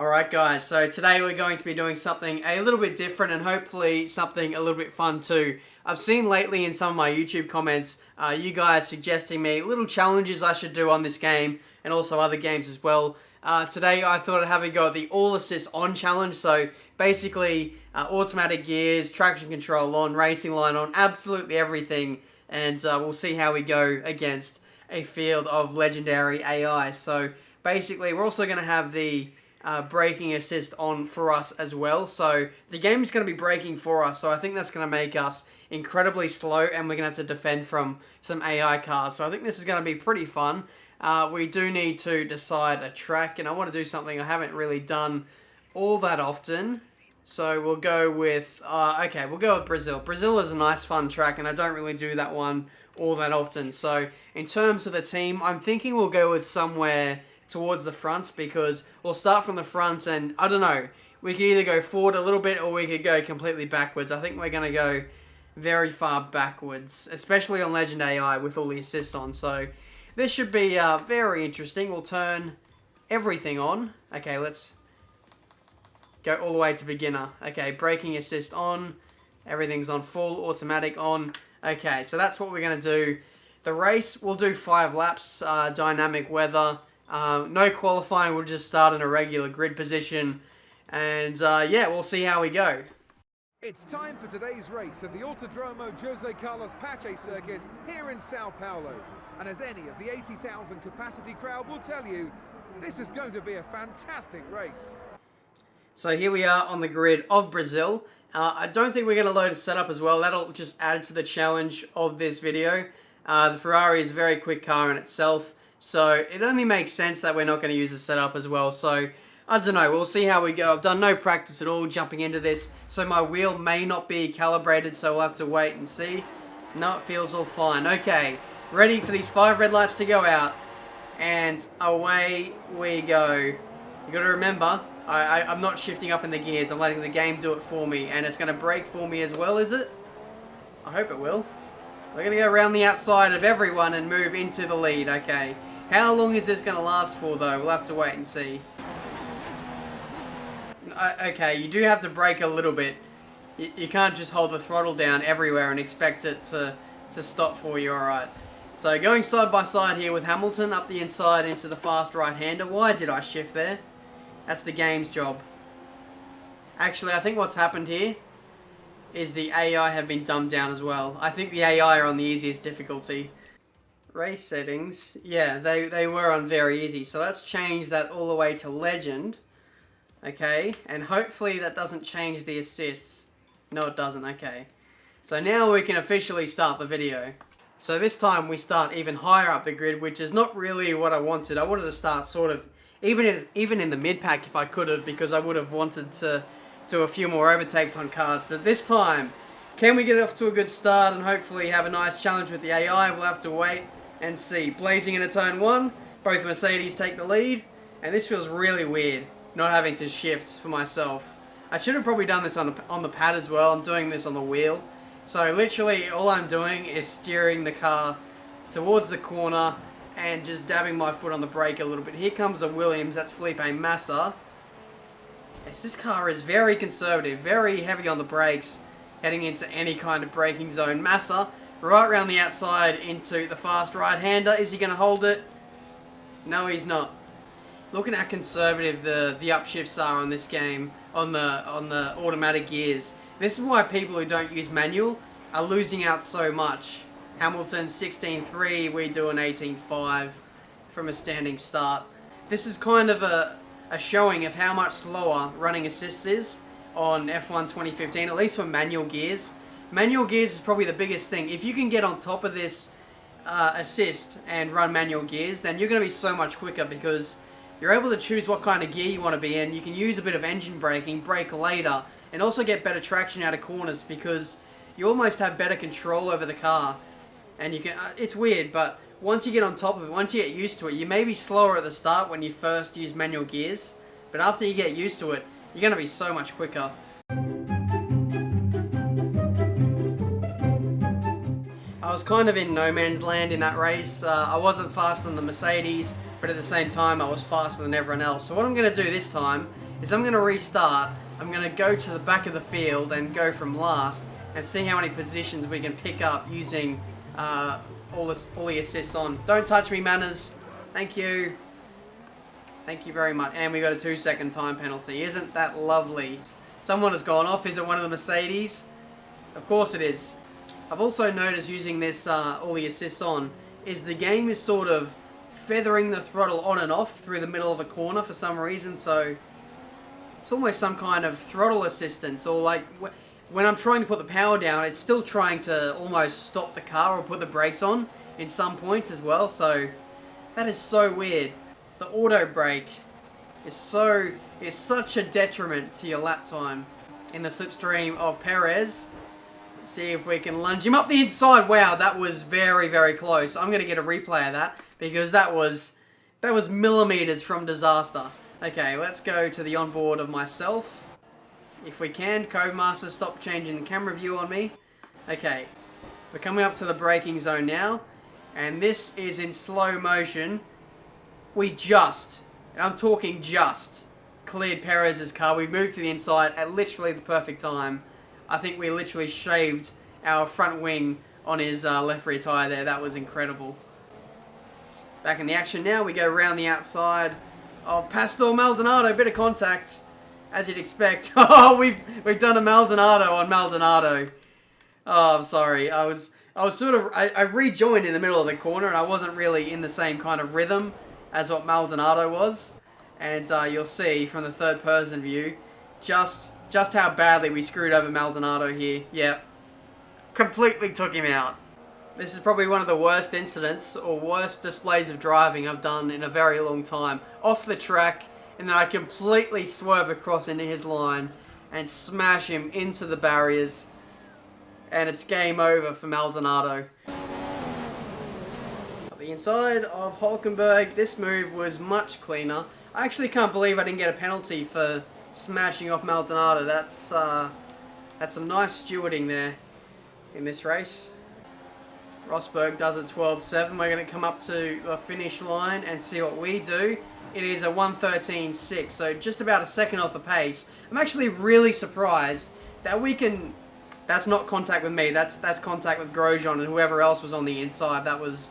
Alright guys, so today we're going to be doing something a little bit different and hopefully something a little bit fun too. I've seen lately in some of my YouTube comments, you guys suggesting me little challenges I should do on this game and also other games as well. Today I thought I'd have a go at the all assist on challenge, so basically automatic gears, traction control on, racing line on, absolutely everything, and we'll see how we go against a field of legendary AI. So basically we're also going to have the braking assist on for us as well. So the game is going to be braking for us. So I think that's going to make us incredibly slow and we're going to have to defend from some AI cars. So I think this is going to be pretty fun. We do need to decide a track and I want to do something I haven't really done all that often. So we'll go with, okay, we'll go with Brazil. Brazil is a nice fun track and I don't really do that one all that often. So in terms of the team, I'm thinking we'll go with somewhere towards the front because we'll start from the front and I don't know, we could either go forward a little bit or we could go completely backwards. I think we're going to go very far backwards, especially on Legend AI with all the assists on. So this should be very interesting. We'll turn everything on. Okay, let's go all the way to beginner. Okay, braking assist on, everything's on full, automatic on. Okay, so that's what we're going to do. The race, we'll do 5 laps, dynamic weather. No qualifying, we'll just start in a regular grid position. And yeah, we'll see how we go. It's time for today's race at the Autodromo Jose Carlos Pache circuit here in Sao Paulo. And as any of the 80,000 capacity crowd will tell you, this is going to be a fantastic race. So here we are on the grid of Brazil. I don't think we're going to load a setup as well. That'll just add to the challenge of this video. The Ferrari is a very quick car in itself. So it only makes sense that we're not going to use the setup as well. So I don't know, we'll see how we go. I've done no practice at all jumping into this, so my wheel may not be calibrated, so we'll have to wait and see. No, it feels all fine. Okay, ready for these 5 red lights to go out, and away we go. You got to remember, I'm not shifting up in the gears. I'm letting the game do it for me, and it's going to brake for me as well, is it? I hope it will. We're going to go around the outside of everyone and move into the lead. Okay. How long is this going to last for, though? We'll have to wait and see. Okay, you do have to brake a little bit. You can't just hold the throttle down everywhere and expect it to stop for you, alright. So going side by side here with Hamilton, up the inside into the fast right-hander. Why did I shift there? That's the game's job. Actually, I think what's happened here is the AI have been dumbed down as well. I think the AI are on the easiest difficulty. Race settings, yeah, they were on very easy. So let's change that all the way to legend. Okay, and hopefully that doesn't change the assists. No, it doesn't. Okay. So now we can officially start the video. So this time we start even higher up the grid, which is not really what I wanted. I wanted to start sort of even in the mid pack if I could have, because I would have wanted to do a few more overtakes on cars. But this time, can we get off to a good start and hopefully have a nice challenge with the AI? We'll have to wait and see. Blazing into turn 1, both Mercedes take the lead, and this feels really weird, not having to shift for myself. I should have probably done this on the pad as well. I'm doing this on the wheel. So literally all I'm doing is steering the car towards the corner and just dabbing my foot on the brake a little bit. Here comes a Williams, that's Felipe Massa. Yes, this car is very conservative, very heavy on the brakes, heading into any kind of braking zone. Massa, right around the outside into the fast right-hander. Is he going to hold it? No, he's not. Look at how conservative the upshifts are on this game, on the automatic gears. This is why people who don't use manual are losing out so much. Hamilton 16.3, we do an 18.5 from a standing start. This is kind of a showing of how much slower running assists is on F1 2015, at least for manual gears. Manual gears is probably the biggest thing. If you can get on top of this assist and run manual gears, then you're going to be so much quicker because you're able to choose what kind of gear you want to be in. You can use a bit of engine braking, brake later, and also get better traction out of corners because you almost have better control over the car. And you can, it's weird, but once you get on top of it, once you get used to it, you may be slower at the start when you first use manual gears, but after you get used to it, you're going to be so much quicker. I was kind of in no man's land in that race. I wasn't faster than the Mercedes, but at the same time I was faster than everyone else. So what I'm going to do this time is I'm going to restart. I'm going to go to the back of the field and go from last and see how many positions we can pick up using all the assists on. Don't touch me, Manners. Thank you. Thank you very much. And we got a 2-second time penalty. Isn't that lovely? Someone has gone off. Is it one of the Mercedes? Of course it is. I've also noticed using this all the assists on is the game is sort of feathering the throttle on and off through the middle of a corner for some reason. So it's almost some kind of throttle assistance, or like when I'm trying to put the power down, it's still trying to almost stop the car or put the brakes on in some points as well. So that is so weird. The auto brake is such a detriment to your lap time. In the slipstream of Perez, let's see if we can lunge him up the inside. Wow, that was very, very close. I'm going to get a replay of that because that was millimeters from disaster. Okay, let's go to the onboard of myself. If we can, Codemaster, stop changing the camera view on me. Okay, we're coming up to the braking zone now, and this is in slow motion. We just, I'm talking just, cleared Perez's car. We moved to the inside at literally the perfect time. I think we literally shaved our front wing on his left rear tyre there. That was incredible. Back in the action now. We go around the outside of Pastor Maldonado. Bit of contact, as you'd expect. Oh, we've done a Maldonado on Maldonado. Oh, I'm sorry. I was sort of, I rejoined in the middle of the corner, and I wasn't really in the same kind of rhythm as what Maldonado was. And you'll see from the third person view just how badly we screwed over Maldonado here. Yep. Completely took him out. This is probably one of the worst incidents or worst displays of driving I've done in a very long time. Off the track, and then I completely swerve across into his line and smash him into the barriers. And it's game over for Maldonado. At the inside of Hulkenberg, this move was much cleaner. I actually can't believe I didn't get a penalty for smashing off Maldonado. That's some nice stewarding there in this race. Rosberg does it 12.7. We're going to come up to the finish line and see what we do. It is a 1:13.6, so just about a second off the pace. I'm actually really surprised that we can... That's not contact with me. That's contact with Grosjean and whoever else was on the inside. That was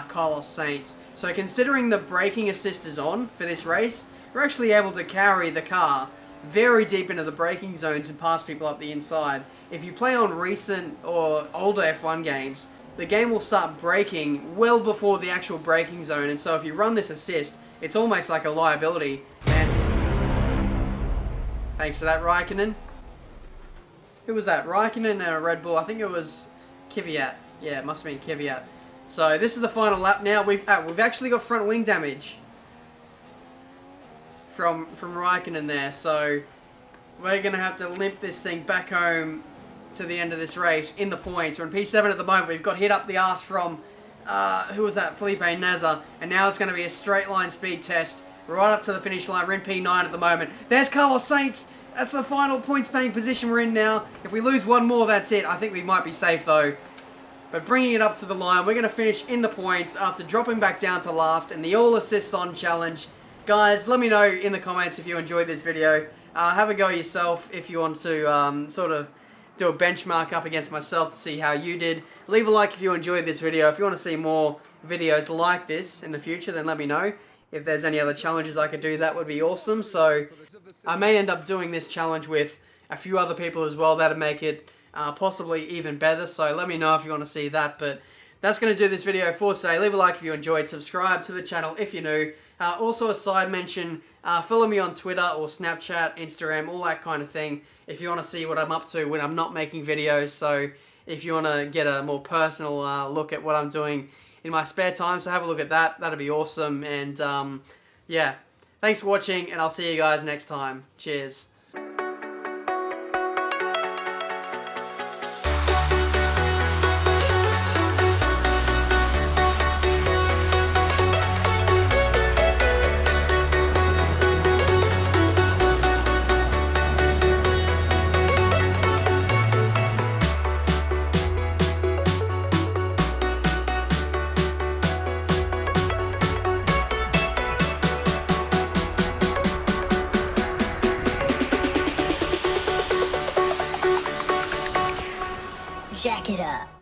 Carlos Sainz. So considering the braking assist is on for this race, we're actually able to carry the car very deep into the braking zones and pass people up the inside. If you play on recent or older F1 games, the game will start braking well before the actual braking zone, and so if you run this assist, it's almost like a liability. And thanks for that, Raikkonen. Who was that? Raikkonen and a Red Bull. I think it was Kvyat. Yeah, it must have been Kvyat. So this is the final lap now. We've actually got front wing damage from Raikkonen there, so we're going to have to limp this thing back home to the end of this race in the points. We're in P7 at the moment. We've got hit up the arse from, who was that? Felipe Nasr. And now it's going to be a straight line speed test right up to the finish line. We're in P9 at the moment. There's Carlos Sainz. That's the final points paying position we're in now. If we lose one more, that's it. I think we might be safe though. But bringing it up to the line, we're going to finish in the points after dropping back down to last in the all assists on challenge. Guys, let me know in the comments if you enjoyed this video. Have a go yourself if you want to sort of do a benchmark up against myself to see how you did. Leave a like if you enjoyed this video. If you want to see more videos like this in the future, then let me know. If there's any other challenges I could do, that would be awesome. So I may end up doing this challenge with a few other people as well. That'd make it possibly even better. So let me know if you want to see that. But that's going to do this video for today. Leave a like if you enjoyed. Subscribe to the channel if you're new. Also a side mention, follow me on Twitter or Snapchat, Instagram, all that kind of thing. If you want to see what I'm up to when I'm not making videos. So if you want to get a more personal look at what I'm doing in my spare time, so have a look at that. That'd be awesome. And yeah, thanks for watching, and I'll see you guys next time. Cheers. Jack it up.